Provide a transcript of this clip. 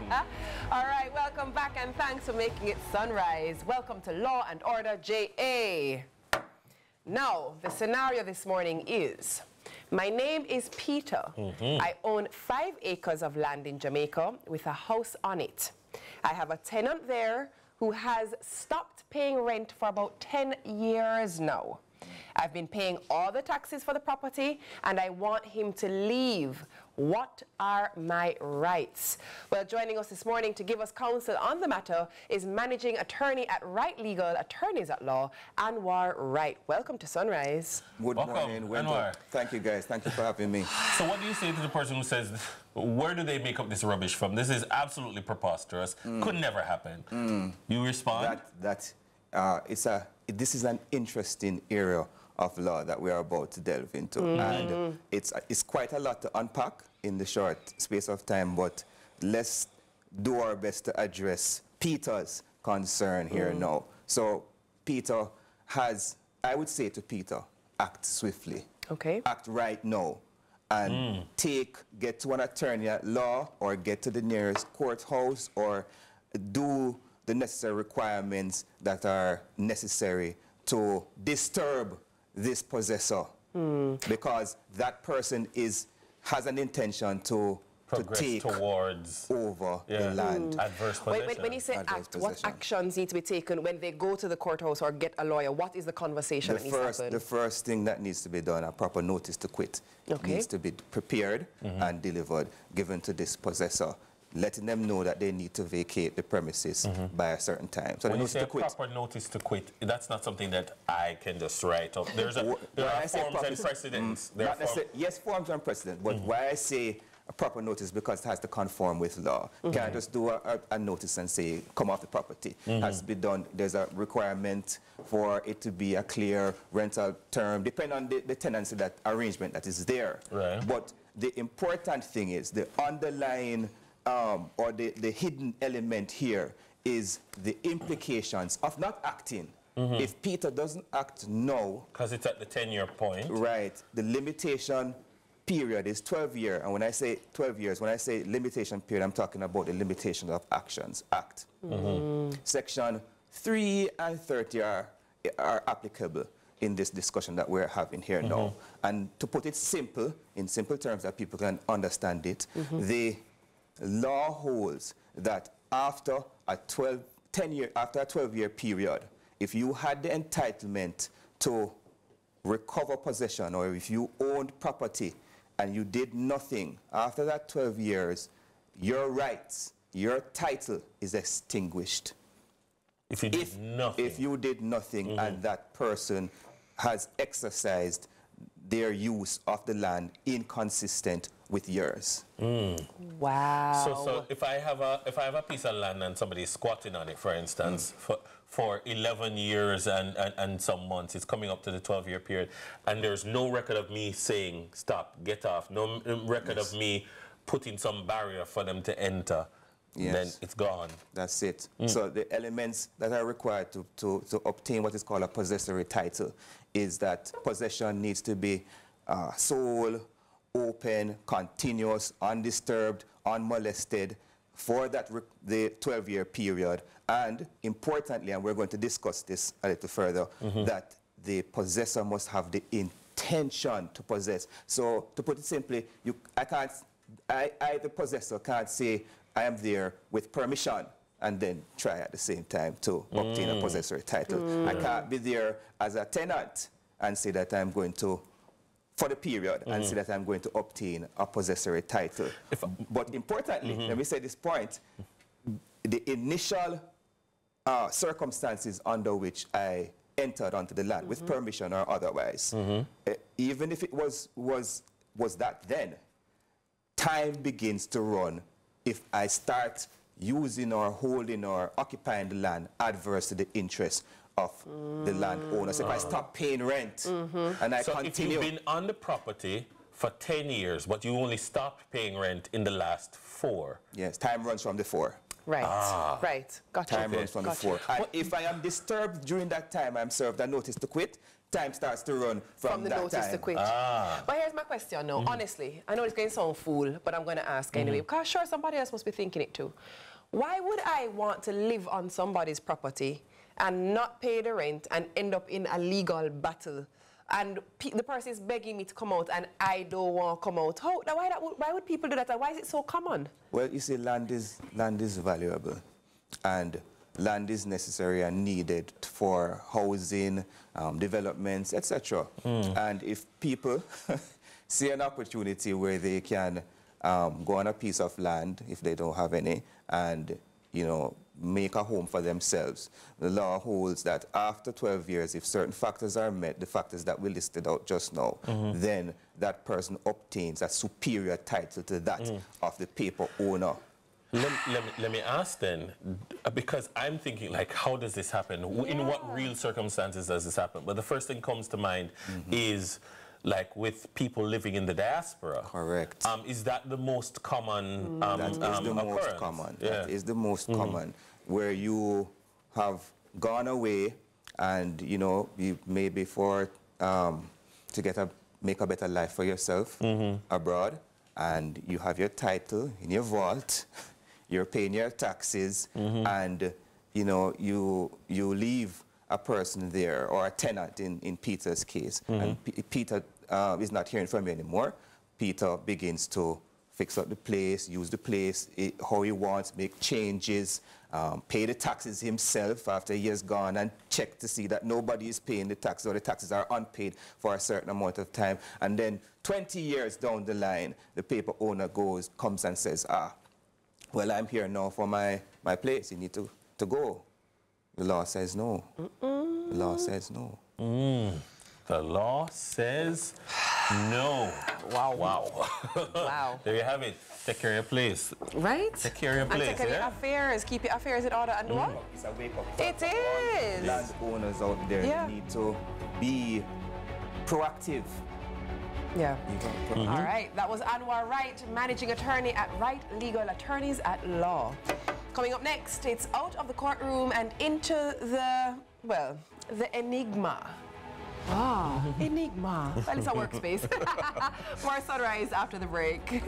All right, welcome back and thanks for making it sunrise. Welcome to Law and Order JA. Now, the scenario this morning is, my name is Peter. I own 5 acres of land in Jamaica with a house on it. I have a tenant there who has stopped paying rent for about 10 years now. I've been paying all the taxes for the property and I want him to leave. What are my rights? Well, joining us this morning to give us counsel on the matter is managing attorney at Right Legal Attorneys at Law, Anwar Wright. Welcome to Sunrise. Good morning, Anwar. Thank you, guys. Thank you for having me. So what do you say to the person who says, where do they make up this rubbish from? This is absolutely preposterous. Could never happen. You respond? This is an interesting area of law that we are about to delve into. And it's quite a lot to unpack in the short space of time, but let's do our best to address Peter's concern here now. So Peter has, I would say to Peter, act swiftly. Okay. Act right now. And get to an attorney at law or get to the nearest courthouse or do the necessary requirements that are necessary to disturb this possessor, because that person has an intention to take towards over the land. Adverse possession. When you say act, what actions need to be taken when they go to the courthouse or get a lawyer? What is the conversation that needs to happen? The first thing that needs to be done, a proper notice to quit, needs to be prepared and delivered, given to this possessor, letting them know that they need to vacate the premises by a certain time. So when you say a proper notice to quit, that's not something that I can just write up. There are forms and precedents. Yes, forms and precedents, but why I say a proper notice, because it has to conform with law. You can't just do a notice and say, come off the property. It has to be done. There's a requirement for it to be a clear rental term, depending on the tenancy, that arrangement that is there. Right. But the important thing is the underlying or the hidden element here is the implications of not acting. If Peter doesn't act now, because it's at the 10-year point. Right. The limitation period is 12 years. And when I say 12 years, when I say limitation period, I'm talking about the limitation of actions, act. Section 3 and 30 are applicable in this discussion that we're having here now. And to put it simple, in simple terms that people can understand it, the law holds that after a 12-year period, if you had the entitlement to recover possession, or if you owned property and you did nothing, after that 12 years, your rights, your title is extinguished. If you did nothing. If you did nothing and that person has exercised their use of the land inconsistent with yours. Wow. So if I have a piece of land and somebody is squatting on it, for instance, for 11 years and some months, it's coming up to the 12-year period, and there's no record of me saying stop, get off, no record of me putting some barrier for them to enter, then it's gone. That's it. So the elements that are required to obtain what is called a possessory title is that possession needs to be sole, open, continuous, undisturbed, unmolested for the 12-year period. And importantly, and we're going to discuss this a little further, that the possessor must have the intention to possess. So to put it simply, I, the possessor, can't say I am there with permission and then try at the same time to obtain a possessory title. I can't be there as a tenant and say that I'm going to, for the period, and say that I'm going to obtain a possessory title. But importantly, let me say this point, the initial circumstances under which I entered onto the land, with permission or otherwise, even if it was that then, time begins to run if I start using or holding or occupying the land adverse to the interests of the landowner. So if I stop paying rent and I continue... So if you've been on the property for 10 years, but you only stopped paying rent in the last 4. Yes, time runs from the 4. Right, right. Gotcha. Time runs from before. And if I am disturbed during that time, I'm served a notice to quit. Time starts to run from the that notice time. to quit. But here's my question now. Honestly, I know it's going to sound fool, but I'm going to ask anyway, because sure, somebody else must be thinking it too. Why would I want to live on somebody's property and not pay the rent and end up in a legal battle? And the person is begging me to come out and I don't want to come out. Why would people do that? And why is it so common? Well, you see, land is valuable. And land is necessary and needed for housing, developments, etc. And if people see an opportunity where they can go on a piece of land, if they don't have any, and, you know, make a home for themselves, the law holds that after 12 years, if certain factors are met, the factors that we listed out just now, then that person obtains a superior title to that of the paper owner. Let me ask then, because I'm thinking, like, how does this happen? In what real circumstances does this happen? But the first thing comes to mind is, like, with people living in the diaspora. Correct. Is that the most common That is the most common. That is the most common, where you have gone away and, you know, you maybe for, to make a better life for yourself abroad, and you have your title in your vault, you're paying your taxes, and, you know, you leave a person there, or a tenant in Peter's case, and Peter is not hearing from you anymore. Peter begins to fix up the place, use the place how he wants, make changes, pay the taxes himself after he has gone, and check to see that nobody is paying the taxes, or the taxes are unpaid for a certain amount of time. And then 20 years down the line, the paper owner comes and says, well, I'm here now for my place. You need to go. The law says no. The law says no. The law says no. Wow. Wow. Wow. There you have it. Take care of your place. Right? Take care of your place, and take care of your affairs. Keep your affairs in order and do what? It's a wake-up. It is. Landowners out there need to be proactive. Yeah. All right. That was Anwar Wright, managing attorney at Wright Legal Attorneys at Law. Coming up next, it's out of the courtroom and into the, well, the enigma. Enigma. Well, it's a workspace. More Sunrise after the break.